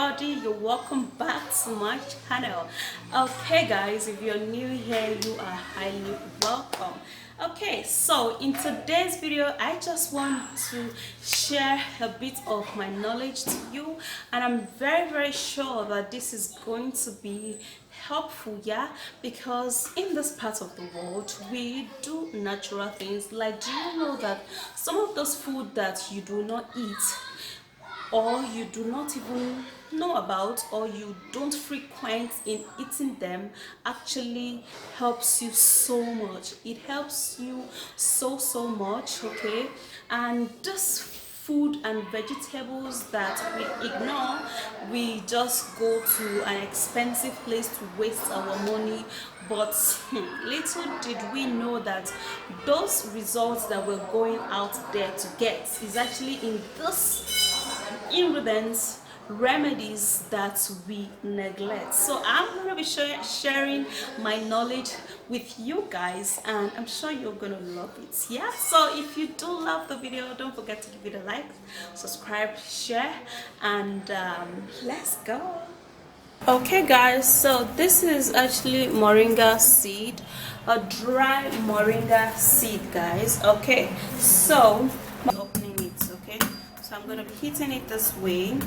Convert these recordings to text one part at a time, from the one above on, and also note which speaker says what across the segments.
Speaker 1: everybody, you're welcome back to my channel. Okay guys, if you're new here, you are highly welcome. Okay, so in today's video I just want to share a bit of my knowledge to you, and I'm very sure that this is going to be helpful, yeah, because in this part of the world we do natural things. Like, do you know that some of those food that you do not eat, or you do not even know about, or you don't frequent in eating them, actually helps you so much. It helps you so much. Okay, and this food and vegetables that we ignore, we just go to an expensive place to waste our money. But little did we know that those results that we're going out there to get is actually in this ingredients, remedies that we neglect. So I'm going to be sharing my knowledge with you guys, and I'm sure you're going to love it. Yeah, so if you do love the video, don't forget to give it a like, subscribe, share, and let's go. Okay guys, so this is actually moringa seed, a dry moringa seed, guys. Okay, so opening it. Okay, so I'm going to be heating it this way,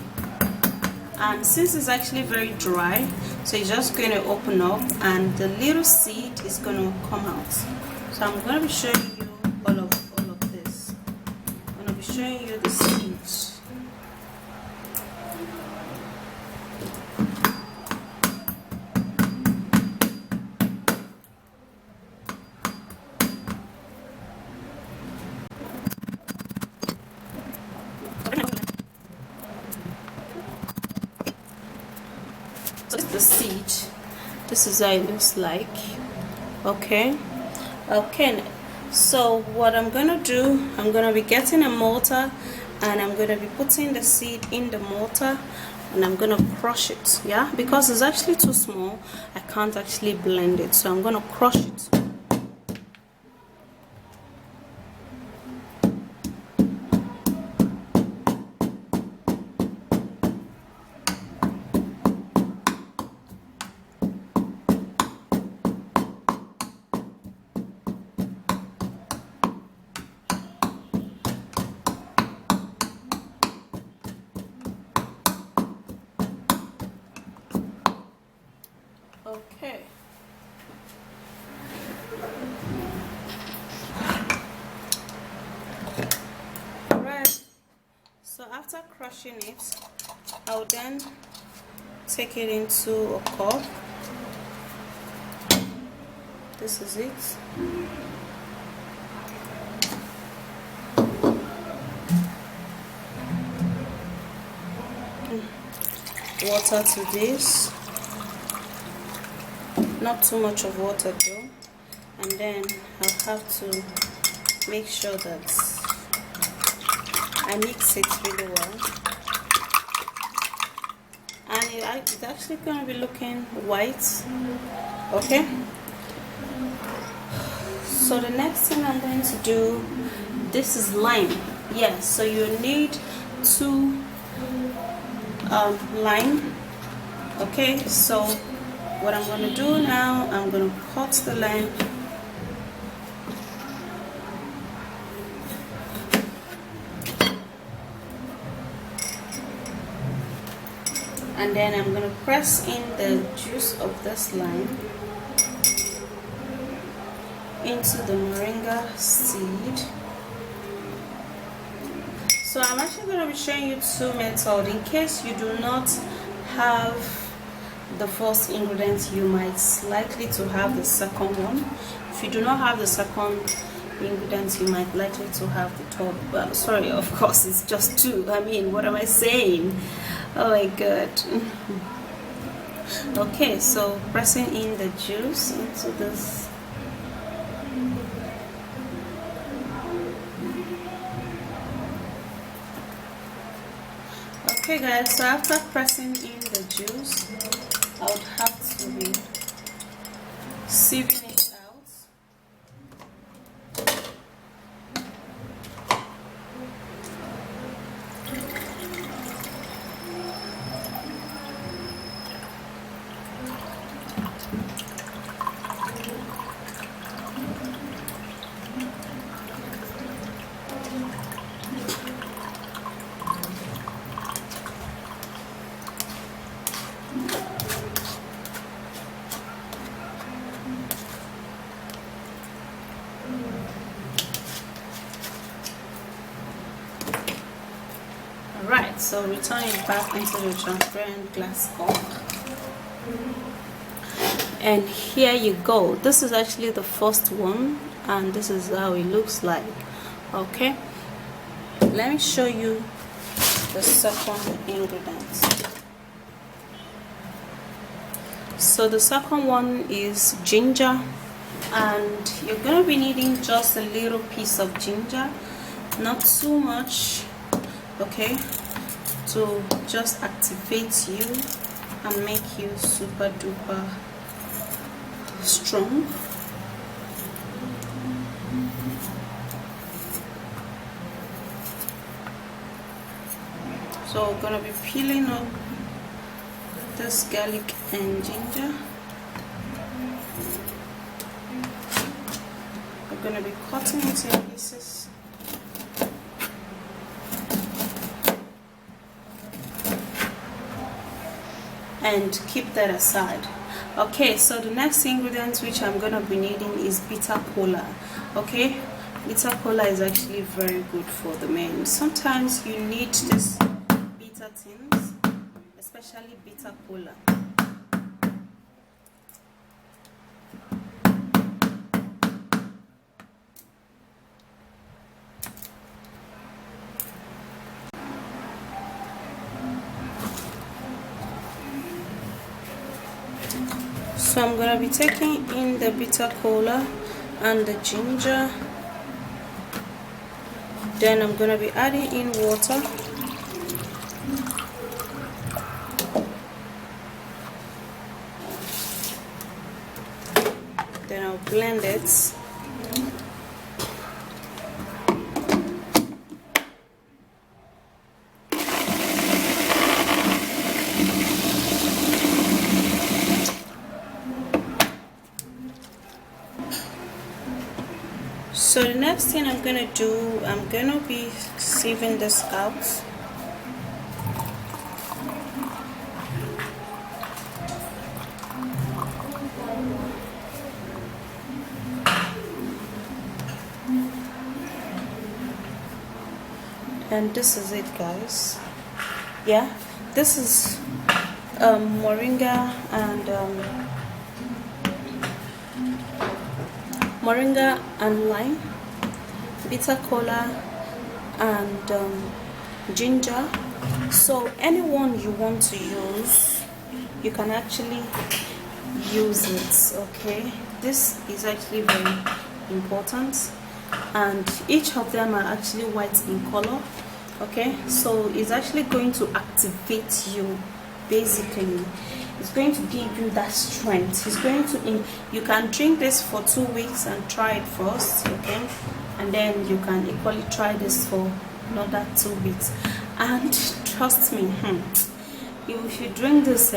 Speaker 1: and since it's actually very dry, so it's just going to open up and the little seed is going to come out. So I'm going to be showing you all of this. I'm going to be showing you the seeds. So this is the seed. This is how it looks like. Okay, so what I'm gonna do, I'm gonna be getting a mortar, and I'm gonna be putting the seed in the mortar, and I'm gonna crush it. Yeah, because it's actually too small, I can't actually blend it, so I'm gonna crush it. Okay. Alright. So after crushing it, I'll then take it into a cup. This is it. Water to this. Not too much of water though, and then I'll have to make sure that I mix it really well, and it's actually going to be looking white. Okay, so the next thing I'm going to do, this is lime. Yes, so you need 2 lime. Okay, so what I'm going to do now, I'm going to cut the lime. And then I'm going to press in the juice of this lime into the moringa seed. So I'm actually going to be showing you 2 methods in case you do not have the first ingredient. You might likely to have the second one. If you do not have the second ingredient, you might likely to have the third. Well, sorry, of course it's just 2. I mean, what am I saying? Oh my god. Okay, so pressing in the juice into this. Okay guys, so after pressing in the juice, I would have to be sieving it out. So return it back into the transparent glass cup, and here you go. This is actually the first one, and this is how it looks like. Okay, let me show you the second ingredient. So the second one is ginger, and you're gonna be needing just a little piece of ginger, not too much, okay, to just activate you and make you super duper strong. So we're gonna be peeling up this garlic and ginger. We're gonna be cutting it in pieces. And keep that aside. Okay, so the next ingredient which I'm gonna be needing is bitter cola. Okay, bitter cola is actually very good for the men. Sometimes you need this bitter things, especially bitter cola. So I'm gonna be taking in the bitter cola and the ginger. Then I'm gonna be adding in water. Then I'll blend it. So the next thing I'm gonna do, I'm gonna be sieving this out. And this is it, guys. Yeah, this is moringa and lime, bitter cola and ginger. So anyone you want to use, you can actually use it. Okay, this is actually very important, and each of them are actually white in color. Okay, so it's actually going to activate you. Basically, it's going to give you that strength. It's going to you can drink this for 2 weeks and try it first, okay, and then you can equally try this for another 2 weeks, and trust me, if you drink this,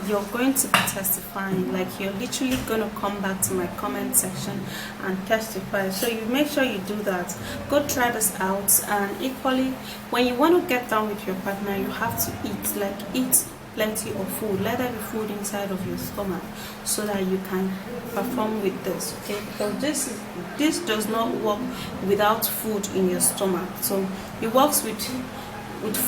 Speaker 1: you're going to be testifying. Like, you're literally gonna come back to my comment section and testify. So you make sure you do that. Go try this out. And equally, when you want to get down with your partner, you have to eat plenty of food. Let there be food inside of your stomach so that you can perform with this, okay? Because this does not work without food in your stomach. So it works with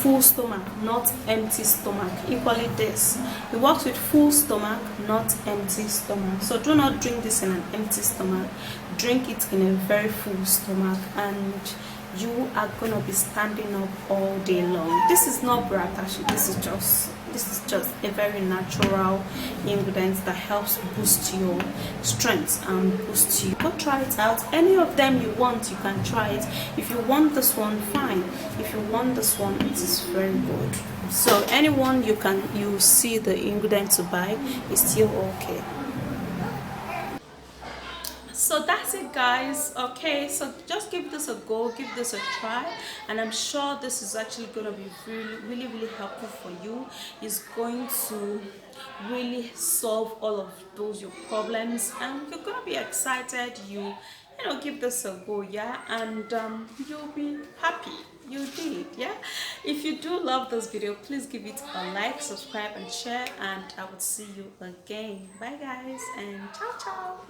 Speaker 1: full stomach, not empty stomach. Equally this, it works with full stomach, not empty stomach. So do not drink this in an empty stomach. Drink it in a very full stomach, and you are gonna be standing up all day long. This is not bratashi. This is just a very natural ingredient that helps boost your strength and boost you. Go try it out. Any of them you want, you can try it. If you want this one, fine. If you want this one, it is very good. So anyone you see the ingredient to buy is still okay. So that's it, guys. Okay, so just give this a go, give this a try, and I'm sure this is actually going to be really helpful for you. It's going to really solve all of your problems, and you're going to be excited. You know, give this a go, yeah, and you'll be happy you did. Yeah, if you do love this video, please give it a like, subscribe and share, and I will see you again. Bye guys, and ciao.